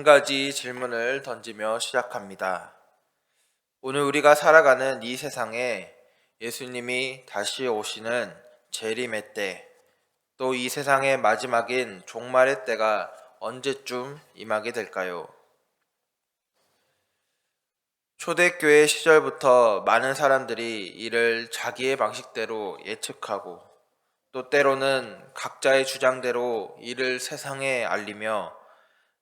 가지 질문을 던지며 시작합니다. 오늘 우리가 살아가는 이 세상에 예수님이 다시 오시는 재림의 때, 또 이 세상의 마지막인 종말의 때가 언제쯤 임하게 될까요? 초대교회 시절부터 많은 사람들이 이를 자기의 방식대로 예측하고, 또 때로는 각자의 주장대로 이를 세상에 알리며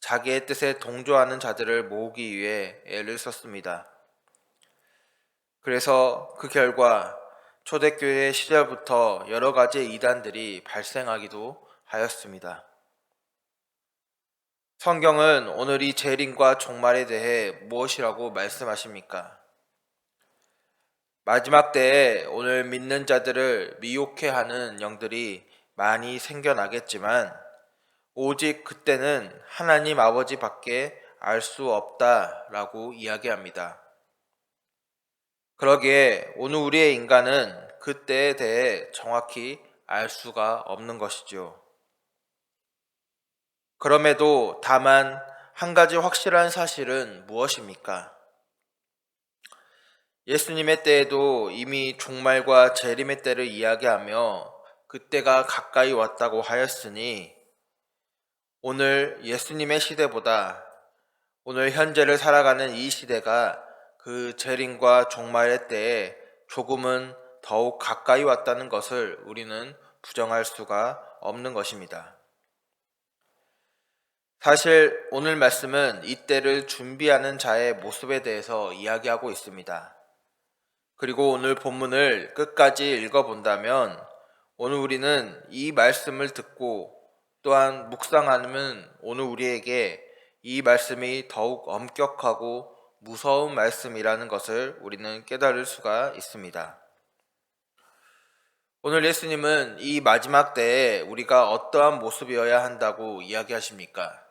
자기의 뜻에 동조하는 자들을 모으기 위해 애를 썼습니다. 그래서 그 결과 초대교회 시절부터 여러 가지 이단들이 발생하기도 하였습니다. 성경은 오늘 이 재림과 종말에 대해 무엇이라고 말씀하십니까? 마지막 때에 오늘 믿는 자들을 미혹해 하는 영들이 많이 생겨나겠지만 오직 그때는 하나님 아버지 밖에 알 수 없다라고 이야기합니다. 그러기에 오늘 우리의 인간은 그때에 대해 정확히 알 수가 없는 것이죠. 그럼에도 다만 한 가지 확실한 사실은 무엇입니까? 예수님의 때에도 이미 종말과 재림의 때를 이야기하며 그때가 가까이 왔다고 하였으니 오늘 예수님의 시대보다 오늘 현재를 살아가는 이 시대가 그 재림과 종말의 때에 조금은 더욱 가까이 왔다는 것을 우리는 부정할 수가 없는 것입니다. 사실 오늘 말씀은 이때를 준비하는 자의 모습에 대해서 이야기하고 있습니다. 그리고 오늘 본문을 끝까지 읽어본다면 오늘 우리는 이 말씀을 듣고 또한 묵상하면 오늘 우리에게 이 말씀이 더욱 엄격하고 무서운 말씀이라는 것을 우리는 깨달을 수가 있습니다. 오늘 예수님은 이 마지막 때에 우리가 어떠한 모습이어야 한다고 이야기하십니까?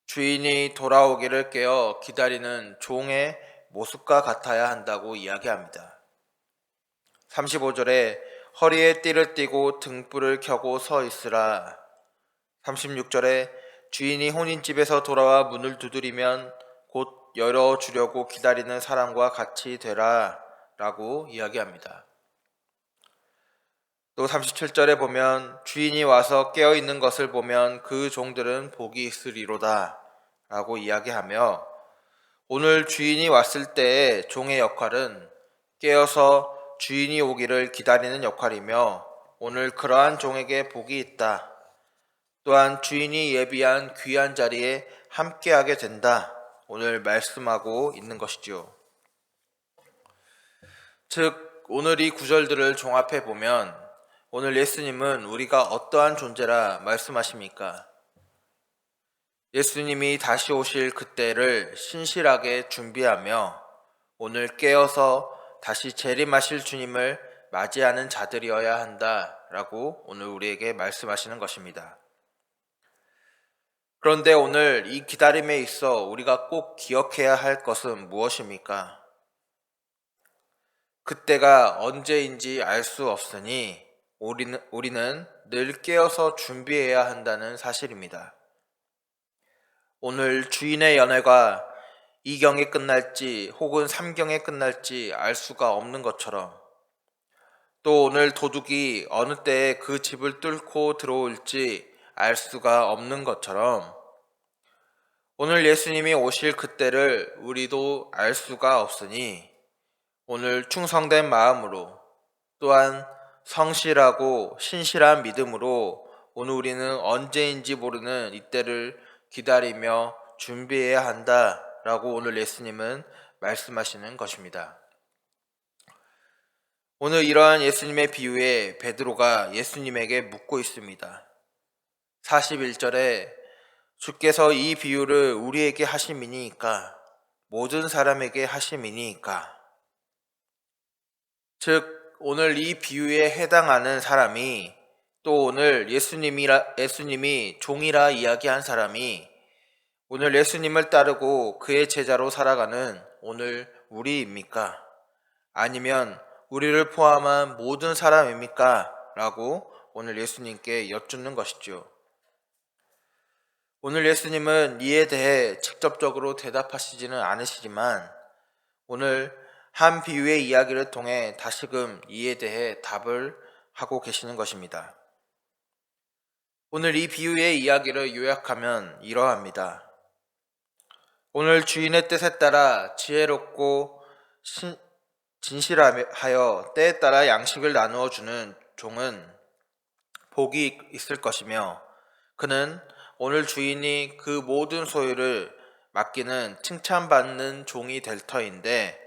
주인이 돌아오기를 깨어 기다리는 종의 모습과 같아야 한다고 이야기합니다. 35절에 허리에 띠를 띠고 등불을 켜고 서 있으라. 36절에 주인이 혼인집에서 돌아와 문을 두드리면 곧 열어주려고 기다리는 사람과 같이 되라 라고 이야기합니다. 또 37절에 보면 주인이 와서 깨어있는 것을 보면 그 종들은 복이 있으리로다 라고 이야기하며 오늘 주인이 왔을 때의 종의 역할은 깨어서 주인이 오기를 기다리는 역할이며 오늘 그러한 종에게 복이 있다. 또한 주인이 예비한 귀한 자리에 함께하게 된다. 오늘 말씀하고 있는 것이죠. 즉 오늘 이 구절들을 종합해 보면 오늘 예수님은 우리가 어떠한 존재라 말씀하십니까? 예수님이 다시 오실 그때를 신실하게 준비하며 오늘 깨어서 다시 재림하실 주님을 맞이하는 자들이어야 한다라고 오늘 우리에게 말씀하시는 것입니다. 그런데 오늘 이 기다림에 있어 우리가 꼭 기억해야 할 것은 무엇입니까? 그때가 언제인지 알 수 없으니 우리는 늘 깨어서 준비해야 한다는 사실입니다. 오늘 주인의 연회가 2경에 끝날지 혹은 3경에 끝날지 알 수가 없는 것처럼 또 오늘 도둑이 어느 때에 그 집을 뚫고 들어올지 알 수가 없는 것처럼 오늘 예수님이 오실 그때를 우리도 알 수가 없으니 오늘 충성된 마음으로 또한 성실하고 신실한 믿음으로 오늘 우리는 언제인지 모르는 이때를 기다리며 준비해야 한다라고 오늘 예수님은 말씀하시는 것입니다. 오늘 이러한 예수님의 비유에 베드로가 예수님에게 묻고 있습니다. 41절에 주께서 이 비유를 우리에게 하심이니까 모든 사람에게 하심이니까 즉 오늘 이 비유에 해당하는 사람이 또 오늘 예수님이 종이라 이야기한 사람이 오늘 예수님을 따르고 그의 제자로 살아가는 오늘 우리입니까? 아니면 우리를 포함한 모든 사람입니까? 라고 오늘 예수님께 여쭙는 것이죠. 오늘 예수님은 이에 대해 직접적으로 대답하시지는 않으시지만 오늘 한 비유의 이야기를 통해 다시금 이에 대해 답을 하고 계시는 것입니다. 오늘 이 비유의 이야기를 요약하면 이러합니다. 오늘 주인의 뜻에 따라 지혜롭고 진실하여 때에 따라 양식을 나누어 주는 종은 복이 있을 것이며 그는 오늘 주인이 그 모든 소유를 맡기는 칭찬받는 종이 될 터인데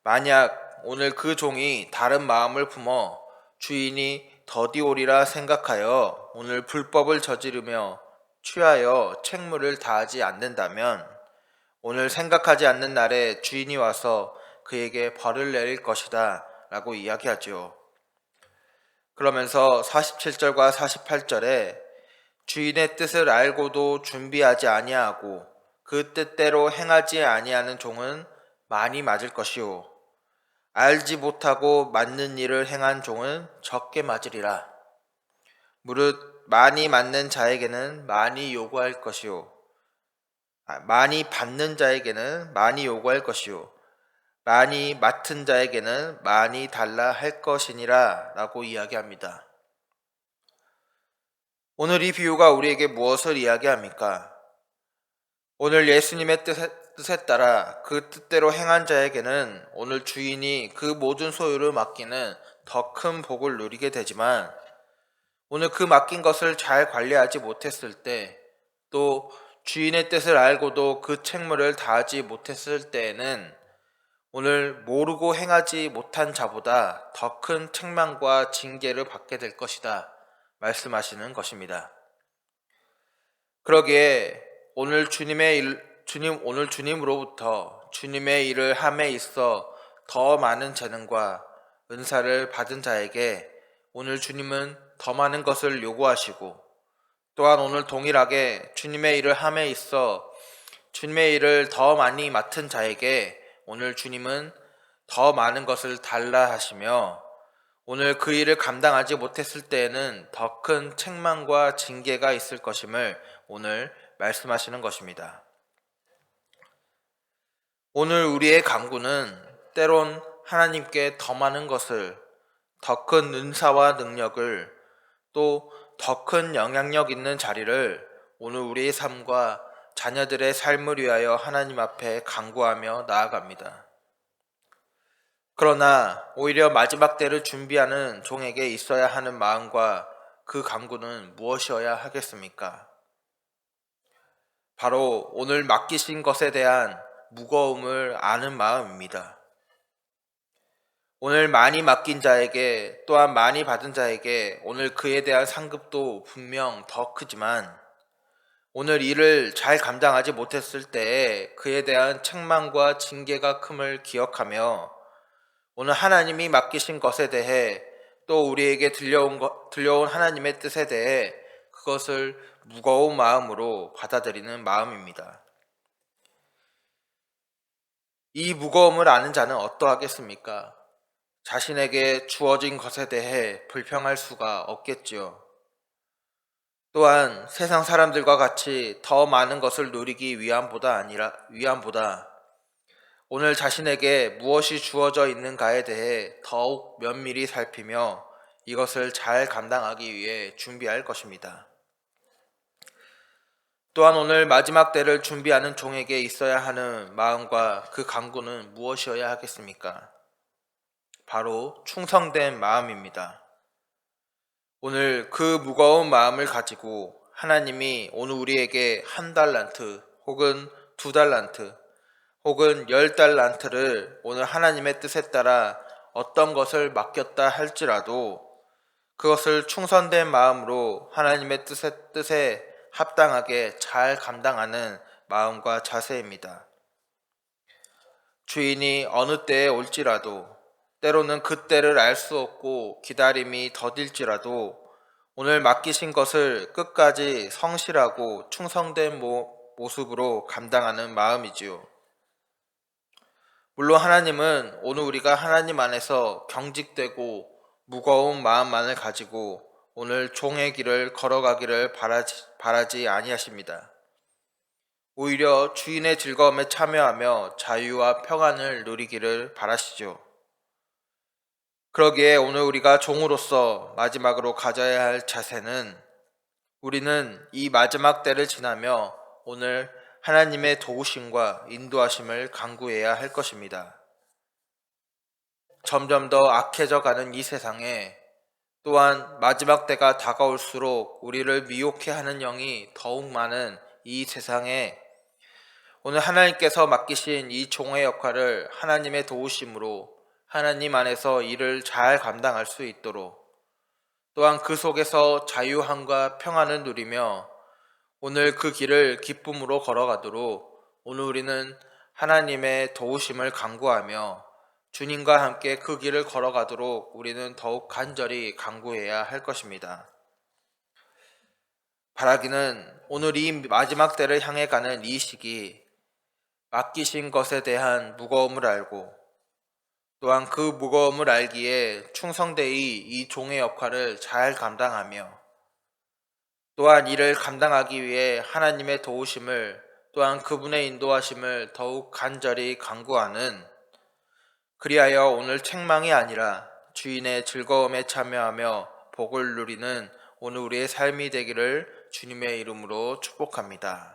만약 오늘 그 종이 다른 마음을 품어 주인이 더디오리라 생각하여 오늘 불법을 저지르며 취하여 책무를 다하지 않는다면 오늘 생각하지 않는 날에 주인이 와서 그에게 벌을 내릴 것이다 라고 이야기하죠. 그러면서 47절과 48절에 주인의 뜻을 알고도 준비하지 아니하고 그 뜻대로 행하지 아니하는 종은 많이 맞을 것이요 알지 못하고 맞는 일을 행한 종은 적게 맞으리라. 무릇 많이 맞는 자에게는 많이 요구할 것이요 많이 받는 자에게는 많이 요구할 것이요 많이 맡은 자에게는 많이 달라 할 것이니라 라고 이야기합니다. 오늘 이 비유가 우리에게 무엇을 이야기합니까? 오늘 예수님의 뜻에 따라 그 뜻대로 행한 자에게는 오늘 주인이 그 모든 소유를 맡기는 더 큰 복을 누리게 되지만 오늘 그 맡긴 것을 잘 관리하지 못했을 때 또 주인의 뜻을 알고도 그 책무를 다하지 못했을 때에는 오늘 모르고 행하지 못한 자보다 더 큰 책망과 징계를 받게 될 것이다 말씀하시는 것입니다. 그러기에 오늘 오늘 주님으로부터 주님의 일을 함에 있어 더 많은 재능과 은사를 받은 자에게 오늘 주님은 더 많은 것을 요구하시고 또한 오늘 동일하게 주님의 일을 함에 있어 주님의 일을 더 많이 맡은 자에게 오늘 주님은 더 많은 것을 달라 하시며 오늘 그 일을 감당하지 못했을 때에는 더 큰 책망과 징계가 있을 것임을 오늘 말씀하시는 것입니다. 오늘 우리의 간구는 때론 하나님께 더 많은 것을, 더 큰 은사와 능력을, 또 더 큰 영향력 있는 자리를 오늘 우리의 삶과 자녀들의 삶을 위하여 하나님 앞에 간구하며 나아갑니다. 그러나 오히려 마지막 때를 준비하는 종에게 있어야 하는 마음과 그 간구는 무엇이어야 하겠습니까? 바로 오늘 맡기신 것에 대한 무거움을 아는 마음입니다. 오늘 많이 맡긴 자에게 또한 많이 받은 자에게 오늘 그에 대한 상급도 분명 더 크지만 오늘 일을 잘 감당하지 못했을 때에 그에 대한 책망과 징계가 큼을 기억하며 오늘 하나님이 맡기신 것에 대해 또 우리에게 들려온 하나님의 뜻에 대해 그것을 무거운 마음으로 받아들이는 마음입니다. 이 무거움을 아는 자는 어떠하겠습니까? 자신에게 주어진 것에 대해 불평할 수가 없겠지요. 또한 세상 사람들과 같이 더 많은 것을 누리기 위함보다 오늘 자신에게 무엇이 주어져 있는가에 대해 더욱 면밀히 살피며 이것을 잘 감당하기 위해 준비할 것입니다. 또한 오늘 마지막 때를 준비하는 종에게 있어야 하는 마음과 그 간구는 무엇이어야 하겠습니까? 바로 충성된 마음입니다. 오늘 그 무거운 마음을 가지고 하나님이 오늘 우리에게 1달란트 혹은 2달란트 혹은 10달란트를 오늘 하나님의 뜻에 따라 어떤 것을 맡겼다 할지라도 그것을 충성된 마음으로 하나님의 뜻에 합당하게 잘 감당하는 마음과 자세입니다. 주인이 어느 때에 올지라도 때로는 그 때를 알 수 없고 기다림이 더딜지라도 오늘 맡기신 것을 끝까지 성실하고 충성된 모습으로 감당하는 마음이지요. 물론 하나님은 오늘 우리가 하나님 안에서 경직되고 무거운 마음만을 가지고 오늘 종의 길을 걸어가기를 바라지 아니하십니다. 오히려 주인의 즐거움에 참여하며 자유와 평안을 누리기를 바라시죠. 그러기에 오늘 우리가 종으로서 마지막으로 가져야 할 자세는, 우리는 이 마지막 때를 지나며 오늘 하나님의 도우심과 인도하심을 간구해야 할 것입니다. 점점 더 악해져 가는 이 세상에, 또한 마지막 때가 다가올수록 우리를 미혹해 하는 영이 더욱 많은 이 세상에, 오늘 하나님께서 맡기신 이 종의 역할을 하나님의 도우심으로 하나님 안에서 일을 잘 감당할 수 있도록, 또한 그 속에서 자유함과 평안을 누리며 오늘 그 길을 기쁨으로 걸어가도록 오늘 우리는 하나님의 도우심을 간구하며 주님과 함께 그 길을 걸어가도록 우리는 더욱 간절히 간구해야 할 것입니다. 바라기는 오늘 이 마지막 때를 향해 가는 이 시기, 맡기신 것에 대한 무거움을 알고, 또한 그 무거움을 알기에 충성되이 이 종의 역할을 잘 감당하며, 또한 이를 감당하기 위해 하나님의 도우심을, 또한 그분의 인도하심을 더욱 간절히 간구하는, 그리하여 오늘 책망이 아니라 주인의 즐거움에 참여하며 복을 누리는 오늘 우리의 삶이 되기를 주님의 이름으로 축복합니다.